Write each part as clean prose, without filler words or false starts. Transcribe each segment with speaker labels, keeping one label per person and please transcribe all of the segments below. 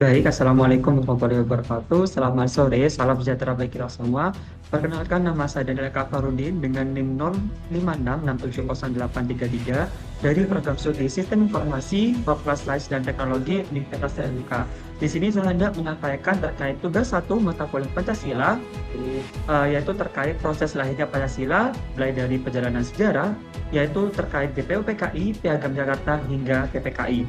Speaker 1: Baik, Assalamualaikum warahmatullahi wabarakatuh. Selamat sore, salam sejahtera bagi kita semua. Perkenalkan, nama saya Daniel Kafarudin dengan NIM 056670833 dari program studi Sistem Informasi, Fakultas Sains dan Teknologi Universitas Terbuka. Di sini saya hendak menyampaikan terkait tugas satu mata kuliah Pancasila, yaitu terkait proses lahirnya Pancasila, mulai dari perjalanan sejarah, yaitu terkait BPUPKI, Piagam Jakarta hingga PPKI.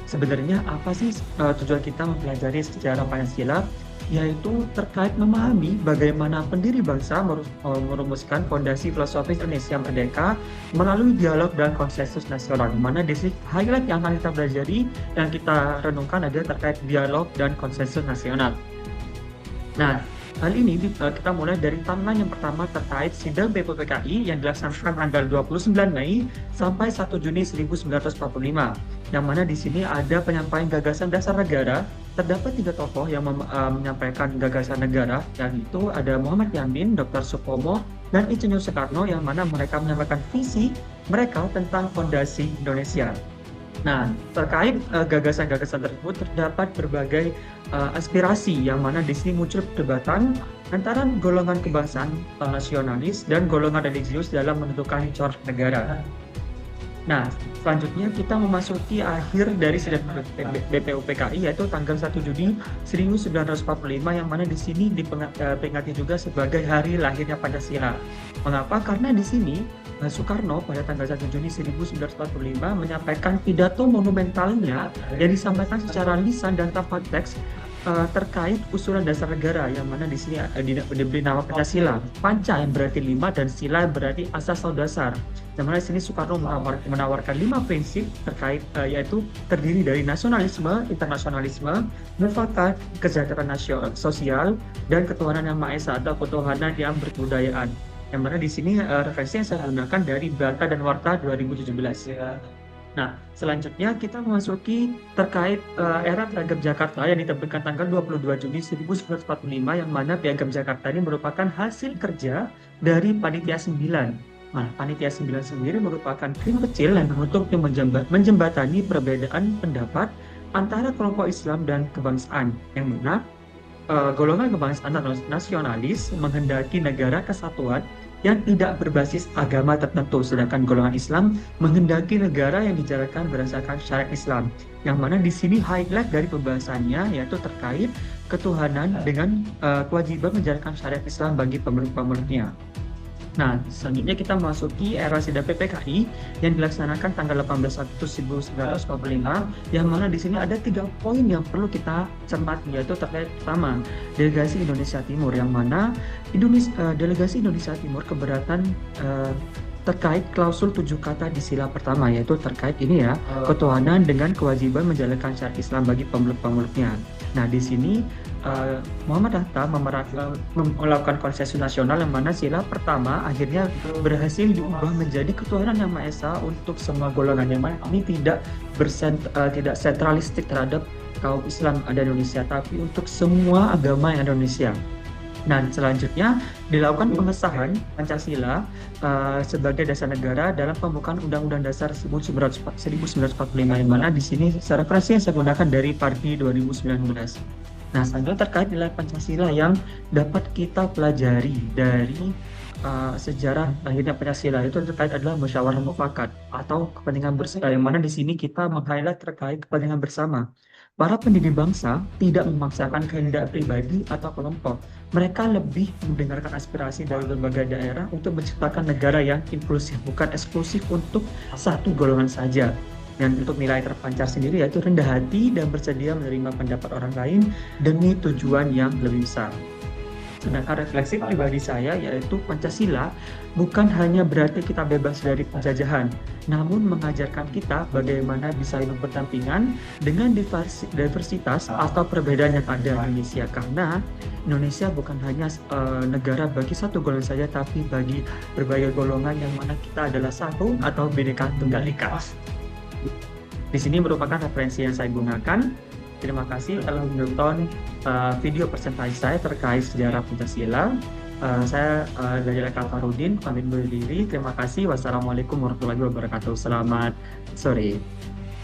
Speaker 1: Sebenarnya apa sih tujuan kita mempelajari sejarah Pancasila? Yaitu terkait memahami bagaimana pendiri bangsa merumuskan fondasi filosofis Indonesia Merdeka melalui dialog dan konsensus nasional. Di mana di sini highlight yang akan kita pelajari dan kita renungkan adalah terkait dialog dan konsensus nasional. Nah, hal ini kita mulai dari timeline yang pertama terkait sidang BPUPKI yang dilaksanakan tanggal 29 Mei sampai 1 Juni 1945. Yang mana di sini ada penyampaian gagasan dasar negara. Terdapat 3 tokoh yang menyampaikan gagasan negara, yaitu ada Muhammad Yamin, Dr. Supomo, dan Insinyur Soekarno, yang mana mereka menyampaikan visi mereka tentang fondasi Indonesia. Nah, terkait gagasan-gagasan tersebut terdapat berbagai aspirasi yang mana di sini muncul perdebatan antara golongan kebangsaan nasionalis dan golongan religius dalam menentukan corak negara. Nah, selanjutnya kita memasuki akhir dari sidang BPUPKI, yaitu tanggal 1 Juni 1945, yang mana di sini diperingati juga sebagai hari lahirnya Pancasila. Mengapa? Karena di sini Soekarno pada tanggal 1 Juni 1945 menyampaikan pidato monumentalnya yang disampaikan secara lisan dan tanpa teks terkait usulan dasar negara, yang mana di sini diberi nama Pancasila. Panca yang berarti 5 dan sila yang berarti asas atau dasar. Yang mana di sini Soekarno menawarkan 5 prinsip terkait yaitu terdiri dari nasionalisme, internasionalisme, mufakat, kesejahteraan sosial, dan ketuhanan yang Maha Esa atau ketuhanan yang berkebudayaan. Yang mana di sini referensi yang saya gunakan dari Bata dan Warta 2017. Nah, selanjutnya kita memasuki terkait era Piagam Jakarta yang diterbitkan tanggal 22 Juni 1945, yang mana Piagam Jakarta ini merupakan hasil kerja dari Panitia 9. Nah, Panitia 9 sendiri merupakan tim kecil yang untuk menjembatani perbedaan pendapat antara kelompok Islam dan kebangsaan, yang mana golongan kebangsaan nasionalis menghendaki negara kesatuan yang tidak berbasis agama tertentu, sedangkan golongan Islam menghendaki negara yang dijalankan berdasarkan syariat Islam. Yang mana di sini highlight dari pembahasannya yaitu terkait ketuhanan dengan kewajiban menjalankan syariat Islam bagi pemeluk-pemeluknya. Nah, selanjutnya kita memasuki era sidang PPKI yang dilaksanakan tanggal 18 Agustus 1945, yang mana di sini ada 3 poin yang perlu kita cermati, yaitu terkait pertama, delegasi Indonesia Timur, yang mana delegasi Indonesia Timur keberatan terkait klausul 7 kata di sila pertama, yaitu terkait ini ya, ketuhanan dengan kewajiban menjalankan syariat Islam bagi pemeluk-pemeluknya. Nah, di sini Muhammad Hatta melakukan konsensus nasional, yang mana sila pertama akhirnya berhasil diubah menjadi ketuhanan yang Maha Esa untuk semua golongan, yang mana ini tidak sentralistik terhadap kaum Islam ada di Indonesia, tapi untuk semua agama yang ada di Indonesia. Nah, selanjutnya dilakukan pengesahan Pancasila sebagai dasar negara dalam pembukaan Undang-Undang Dasar 1945, yang mana di sini referensi yang saya gunakan dari Parti 2019. Nah, selanjutnya terkait nilai Pancasila yang dapat kita pelajari dari sejarah lahirnya Pancasila, itu terkait adalah musyawarah mufakat atau kepentingan bersama, yang mana di sini kita meng-highlight terkait kepentingan bersama. Para pendiri bangsa tidak memaksakan kehendak pribadi atau kelompok. Mereka lebih mendengarkan aspirasi dari berbagai daerah untuk menciptakan negara yang inklusif, bukan eksklusif untuk satu golongan saja. Dan untuk nilai terpancar sendiri yaitu rendah hati dan bersedia menerima pendapat orang lain demi tujuan yang lebih besar. Sedangkan refleksi pribadi saya yaitu Pancasila bukan hanya berarti kita bebas dari penjajahan, namun mengajarkan kita bagaimana bisa hidup berdampingan dengan diversitas atau perbedaan yang ada di Indonesia. Karena Indonesia bukan hanya negara bagi satu golongan saja, tapi bagi berbagai golongan, yang mana kita adalah satu atau Bhinneka Tunggal Ika. Di sini merupakan referensi yang saya gunakan. Terima kasih telah menonton video presentasi saya terkait sejarah Pancasila. Saya Daniel Kafarudin, pamit undur diri. Terima kasih. Wassalamualaikum warahmatullahi wabarakatuh. Selamat sore.